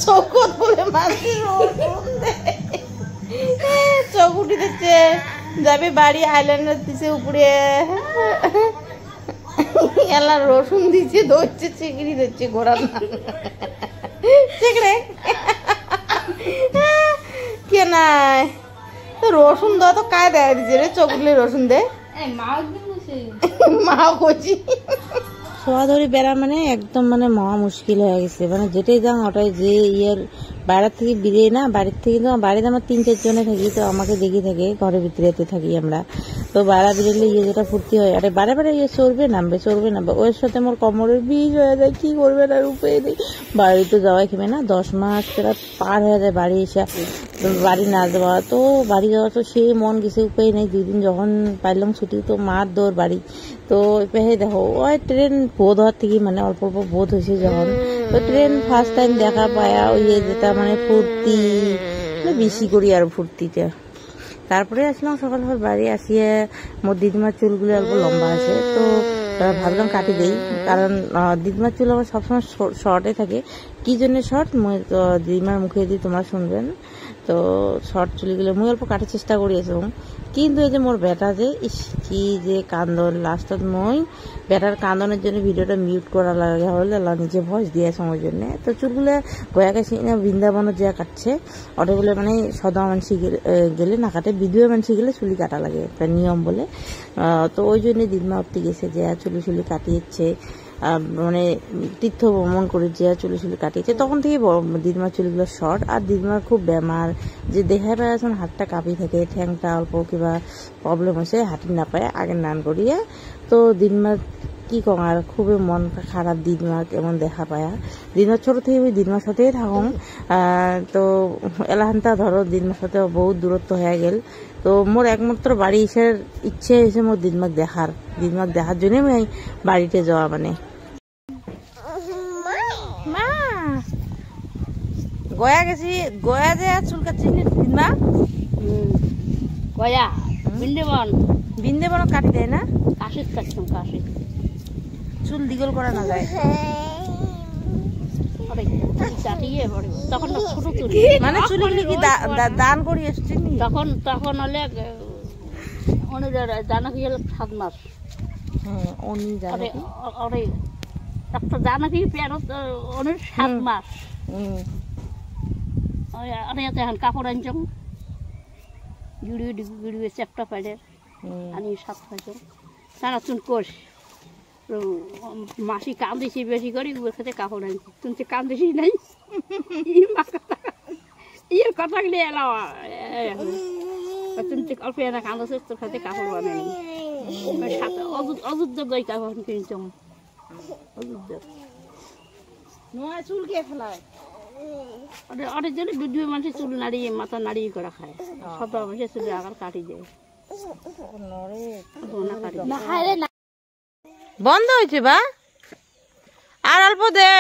চৌকত বলে মাসি চোখ উঠে দিচ্ছে যাবে বাড়ি আইল্যান্ডের দিছে উপরে এলা রসুন দিচ্ছে ধরছে চিংড়ি দিচ্ছে ঘোড়ার চিংড়ে কে নাই তো রসুন দেওয়া তো কায় দেয় দিচ্ছে রে চোখ উঠলে রসুন দে মা কচি ছোয়া ধরে বেড়া মানে একদম মানে মহা মুশকিল হয়ে গেছে মানে যেটাই যান ওটাই যে ইয়ের বাইরের থেকে বেরিয়ে না বাড়ির থেকে তো বাড়িতে আমার 3-4 জনে থাকি তো আমাকে দেখি থাকে ঘরের ভিতরেতে থাকি আমরা তো বাইরে বেরোলে ইয়ে যেটা ফুর্তি হয় আরে বারে বারে ইয়ে চড়বে নামবে ওর সাথে আমার কোমরের বিষ হয়ে যায় কি করবে না উপায় নেই বাড়িতে যাওয়াই খেবে না 10 মাস পার হয়ে যায় বাড়ি এসে বাড়ি না যাওয়া তো বাড়ি যাওয়া তো সে মন গেছে উপায় নেই 2 দিন যখন পাইলাম ছুটি তো মার দৌড় বাড়ি তো পেহে দেখো ওই ট্রেন বোধ হওয়ার থেকে মানে অল্প অল্প বোধ হয়েছে যখন তো ট্রেন ফার্স্ট টাইম দেখা পায়া ওই যেটা মানে ফুর্তি বেশি করি আর ফুর্তিটা তারপরে আসলাম সকাল সকাল বাড়ি আসিয়ে মোর দিদিমার চুলগুলো অল্প লম্বা আছে তো ভাবলাম কাটি দেই কারণ দিদিমার চুল আমার সবসময় শর্টে থাকে কি জন্য শর্ট দিদিমার মুখে দিয়ে তোমরা শুনবেন তো শর্ট চুলগুলো মুই অল্প কাটার চেষ্টা করিয়েছিলাম কিন্তু এই যে মোর বেটা যে কি যে কান্দন লাস্টত মই বেটার কান্দনের জন্য ভিডিওটা মিউট করা লাগা হলে নিজে ভয়েস দিয়েছে আমার জন্য তো চুলগুলো গয়া গেছি না বৃন্দাবনের যা কাটছে ওটাগুলো মানে সদা মানসি গেলে না কাটে বিধুয়া মানসি গেলে চুলি কাটা লাগে একটা নিয়ম বলে তো ওই জন্য দিদিমা উঠতে গেছে যে চুলি কাটিয়েছে মানে তীর্থ ভ্রমণ করে যে চুলি কাটিয়েছে তখন থেকে দিদিমার চুলগুলো শর্ট আর দিদিমার খুব বেমার যে দেখা পায় এখন হাতটা কাঁপি থাকে ঠ্যাংটা অল্প কিবা প্রবলেম হয়েছে হাঁটি না পায় আগে নান করিয়ে তো দিদিমার কি কম আর খুবই মন খারাপ দিদিমা কেমন দেখা পায়া দিদিমার ছোট থেকে ওই দিদিমার সাথেই থাকুন তো এলাহানটা ধরো দিদিমার সাথে বহুত দূরত্ব হয়ে গেল তো মোর একমাত্র বাড়ি এসে ইচ্ছে হয়েছে মোর দিদিমাক দেখার জন্য আমি বাড়িতে যাওয়া মানে গয়া গেছি গয়া যে চুল কাটছিস দিদিমা গয়া বৃন্দাবন কাটি দেয় না কাশিত কাটতাম কাশিত চুল দীঘল করা না যায় তখন ছোট চুল মানে চুলগুলি কি দান করি এসছি তখন হলে জানাকি হলে 7 মাস একটা জানাকি পেয়ারত 7 মাস এখন কাপড় আনছং গিড়িয়ে চেপটা পাইডের আনি 7 মাস সারা চুন কোষ মাসি কান্দিছি বেশি করি ওর সাথে কাপড় আনছি তুমি কান্দিছি নাই ইয়ের কথা গেলে এলাও তুমি অল্প এনা কান্দাছে তোর সাথে কাপড় বানাই অযোধ্যা দই কাপড় কিনছ চুল কে ফেলায় অনেক জন্য দুই মানুষের চুল নাড়িয়ে মাথা নাড়িয়ে করে খায় শত মানুষের চুল আগার কাটি দেয় বন্ধ হয়েছে বা আর অল্প দে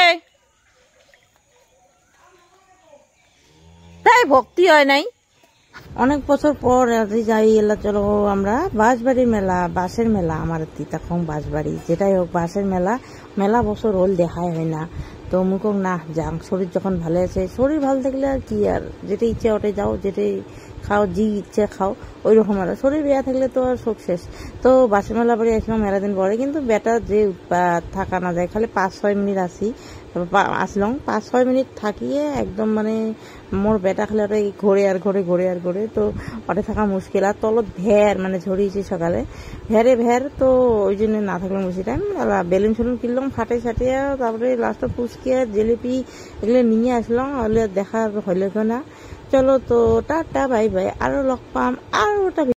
তাই ভক্তি হয় নাই অনেক বছর পর যাই এলা চলো আমরা বাঁশবাড়ির মেলা বাঁশের মেলা আমার তখন বাঁশবাড়ি যেটাই হোক বাঁশের মেলা বছর হল দেখাই হয় না তো মুখ না যাং শরীর যখন ভালো আছে শরীর ভালো থাকলে আর কি আর যেটা ইচ্ছে ওটাই যাও যেটাই খাও জি ইচ্ছে খাও ওই রকম আর শরীর বেয়া থাকলে তো আর শোক শেষ তো বাসে মেলা বাড়ি আসলাম মেলা দিন পরে কিন্তু বেটা যে থাকা না যায় খালি 5-6 মিনিট আসলাম 5-6 মিনিট থাকিয়ে একদম মানে মোর বেটা খালি ওটাই ঘোরে তো ওটা থাকা মুশকিল আর তলত ভের মানে ঝরিয়েছি সকালে ভের তো ওই জন্য না থাকলাম বেশি টাইম বেলুন সেলুন কিনলাম ফাটিয়ে তারপরে লাস্টে ফুচকি আর জিলিপি এগুলো নিয়ে আসলাম দেখা হইলে না চলো তো টাটা বাই বাই আরো লগ পাম আর ওটা